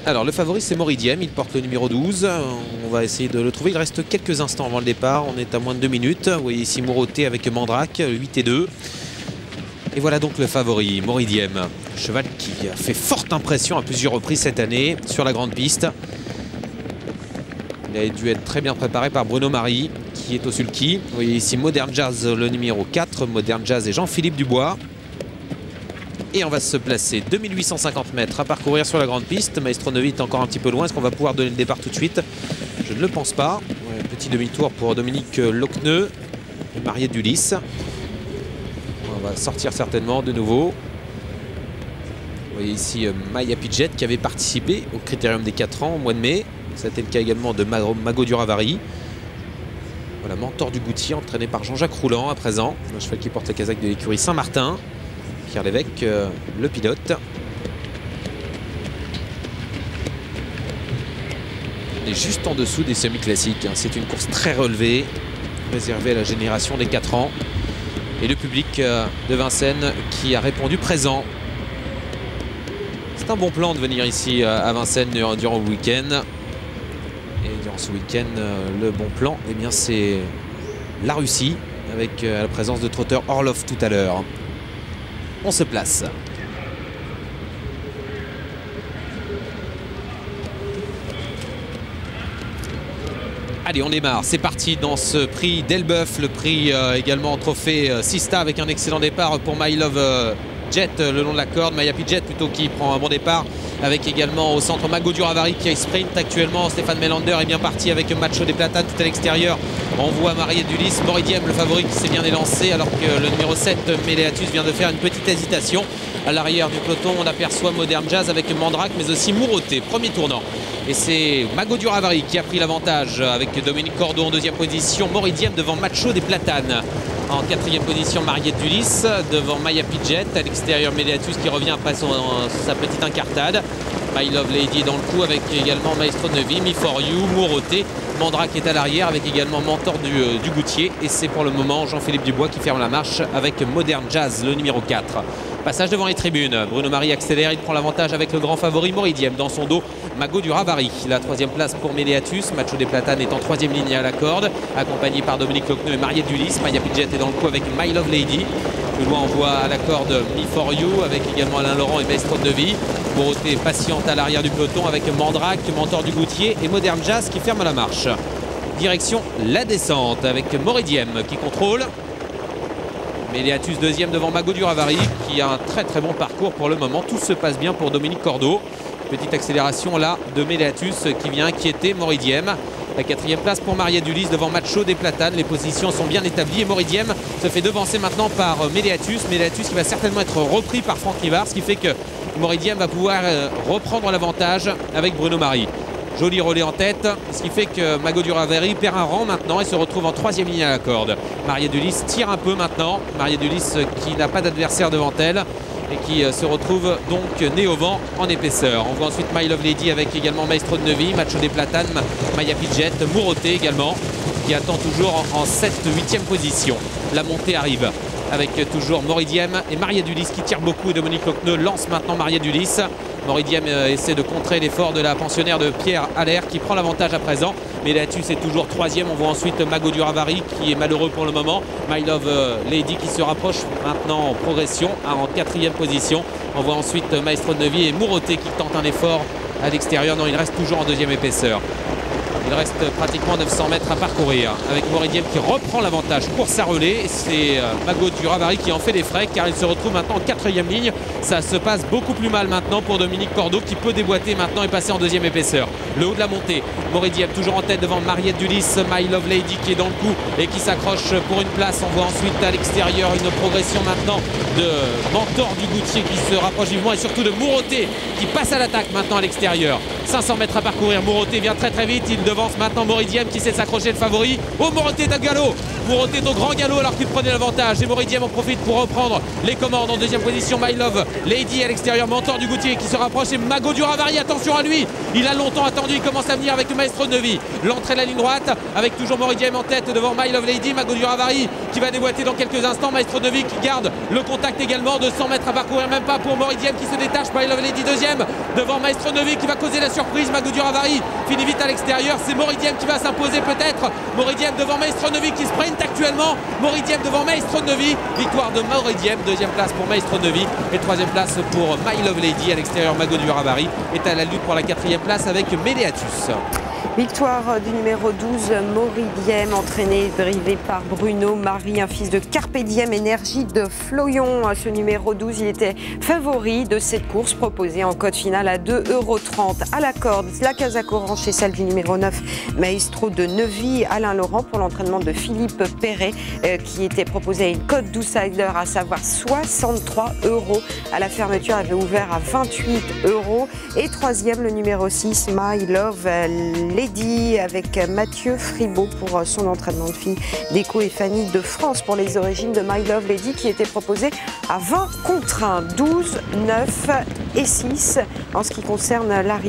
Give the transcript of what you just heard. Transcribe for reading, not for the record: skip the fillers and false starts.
Alors le favori c'est Moridiem, il porte le numéro 12. On va essayer de le trouver. Il reste quelques instants avant le départ. On est à moins de 2 minutes. Vous voyez ici Mouroté avec Mandrake, 8 et 2. Et voilà donc le favori, Moridiem. Cheval qui a fait forte impression à plusieurs reprises cette année sur la grande piste. Il a dû être très bien préparé par Bruno Marie qui est au sulky. Vous voyez ici Modern Jazz le numéro 4. Modern Jazz et Jean-Philippe Dubois. Et on va se placer 2850 mètres à parcourir sur la grande piste. Maestro Neuvy est encore un petit peu loin. Est-ce qu'on va pouvoir donner le départ tout de suite? Je ne le pense pas. Ouais, petit demi-tour pour Dominique Locneux et Mariette Dulis. On va sortir certainement de nouveau. Vous voyez ici Maya Pidget qui avait participé au Critérium des 4 ans au mois de mai. C'était le cas également de Mago Duravari. Voilà, Mentor du Goutier entraîné par Jean-Jacques Rouland à présent. Un cheval qui porte la casaque de l'écurie Saint-Martin. Pierre Lévesque, le pilote. On est juste en dessous des semi-classiques. C'est une course très relevée, réservée à la génération des 4 ans. Et le public de Vincennes qui a répondu présent. C'est un bon plan de venir ici à Vincennes durant le week-end. Et durant ce week-end, le bon plan, eh bien, c'est la Russie, avec la présence de trotteur Orlov tout à l'heure. On se place. Allez, on démarre. C'est parti dans ce prix d'Elbeuf, le prix également trophée Sista avec un excellent départ pour My Love Jet le long de la corde. Maya Pidget plutôt qui prend un bon départ avec également au centre Mago Duravari qui sprint actuellement. Stéphane Melander est bien parti avec Macho des Platanes tout à l'extérieur. On voit Mariette Dulis, Moridiem le favori qui s'est bien élancé alors que le numéro 7 Méléatus vient de faire une petite hésitation. À l'arrière du peloton on aperçoit Modern Jazz avec Mandrake mais aussi Mouroté, premier tournant. Et c'est Mago Duravari qui a pris l'avantage avec Dominique Cordeau en deuxième position. Moridiem devant Macho des Platanes. En quatrième position, Mariette Dulis devant Maya Pidget. À l'extérieur, Méléatus qui revient après sa petite incartade. My Love Lady dans le coup avec également Maestro Neuvy, Me For You, Mouroté. Mandrake est à l'arrière avec également Mentor du Goutier. Et c'est pour le moment Jean-Philippe Dubois qui ferme la marche avec Modern Jazz, le numéro 4. Passage devant les tribunes. Bruno Marie accélère, il prend l'avantage avec le grand favori Moridiem. Dans son dos, Mago Duravari. La troisième place pour Méléatus. Macho des Platanes est en troisième ligne à la corde, accompagné par Dominique Locneux et Mariette Dulis. Maya Pidget est dans le coup avec My Love Lady. Plus loin, on voit à la corde Me For You avec également Alain Laurent et Maestro Neuvy. Mouroté patiente à l'arrière du peloton avec Mandrake, Mentor du Goutier et Modern Jazz qui ferme la marche. Direction la descente avec Moridiem qui contrôle. Méléatus deuxième devant Mago Duravari qui a un très très bon parcours pour le moment. Tout se passe bien pour Dominique Cordeau. Petite accélération là de Méléatus qui vient inquiéter Moridiem. La quatrième place pour Mariette Dulis devant Macho des Platanes. Les positions sont bien établies et Moridiem se fait devancer maintenant par Méléatus. Méléatus qui va certainement être repris par Franck Rivard, ce qui fait que Moridiem va pouvoir reprendre l'avantage avec Bruno Marie. Joli relais en tête, ce qui fait que Mago Duravari perd un rang maintenant et se retrouve en troisième ligne à la corde. Mariette Dulis tire un peu maintenant. Mariette Dulis qui n'a pas d'adversaire devant elle et qui se retrouve donc nez au vent en épaisseur. On voit ensuite My Love Lady avec également Maestro Neuvy, Macho des Platanes, Maya Pidget, Mouroté également qui attend toujours en 7e-8e position. La montée arrive avec toujours Moridiem et Mariette Dulis qui tire beaucoup. Dominique Locneux lance maintenant Mariette Dulis. Moridiem essaie de contrer l'effort de la pensionnaire de Pierre Allaire qui prend l'avantage à présent. Méléatus est toujours troisième. On voit ensuite Mago Duravari qui est malheureux pour le moment. My Love Lady qui se rapproche maintenant en progression en 4e position. On voit ensuite Maestro Neuvy et Mouroté qui tentent un effort à l'extérieur. Non, il reste toujours en deuxième épaisseur. Il reste pratiquement 900 mètres à parcourir avec Moridiem qui reprend l'avantage pour sa relais. C'est Mago Duravari qui en fait des frais car il se retrouve maintenant en 4e ligne. Ça se passe beaucoup plus mal maintenant pour Dominique Cordeau qui peut déboîter maintenant et passer en deuxième épaisseur. Le haut de la montée, Moridiem toujours en tête devant Mariette Dulis, My Love Lady qui est dans le coup et qui s'accroche pour une place. On voit ensuite à l'extérieur une progression maintenant de Mentor du Goutier qui se rapproche vivement et surtout de Mouroté qui passe à l'attaque maintenant à l'extérieur. 500 mètres à parcourir, Mouroté vient très très vite, il devance maintenant Moridiem qui sait s'accrocher le favori. Oh, Mouroté est à galop Bourreau est au grand galop alors qu'il prenait l'avantage. Et Maury Diem en profite pour reprendre les commandes. En deuxième position, My Love Lady à l'extérieur. Mentor du Goutier qui se rapproche. Et Mago du Ravari, attention à lui. Il a longtemps attendu. Il commence à venir avec le Maestro Nevi. L'entrée de la ligne droite avec toujours Maury Diem en tête devant My Love Lady. Mago du Ravari qui va déboîter dans quelques instants. Maestro Nevi qui garde le contact également de 100 mètres à parcourir, même pas pour Maury Diem qui se détache. My Love Lady deuxième devant Maestro Nevi qui va causer la surprise. Mago du Ravari finit vite à l'extérieur. C'est Maury Diem qui va s'imposer peut-être. Maury Diem devant Maestro Nevi qui sprint actuellement. Maury Diem devant Maestro Nevi. Victoire de Maury Diem. Deuxième place pour Maestro Nevi et troisième place pour My Love Lady. À l'extérieur, Mago du Ravari est à la lutte pour la quatrième place avec Méléatus. Victoire du numéro 12, Maury Diem, entraîné, drivé par Bruno Marie, un fils de Carpe Diem, énergie de Floyon. Ce numéro 12, il était favori de cette course proposée en cote finale à 2,30 € à la corde. La Casaque orange et celle du numéro 9, Maestro de Neuvy, Alain Laurent pour l'entraînement de Philippe Perret, qui était proposé à une cote d'outsider, à savoir 63 €. À la fermeture, avait ouvert à 28 €. Et troisième, le numéro 6, My Love Lady, avec Mathieu Fribault pour son entraînement de filles d'Eco et Fanny de France pour les origines de My Love Lady, qui était proposé à 20 contre 1, 12, 9 et 6 en ce qui concerne l'arrivée.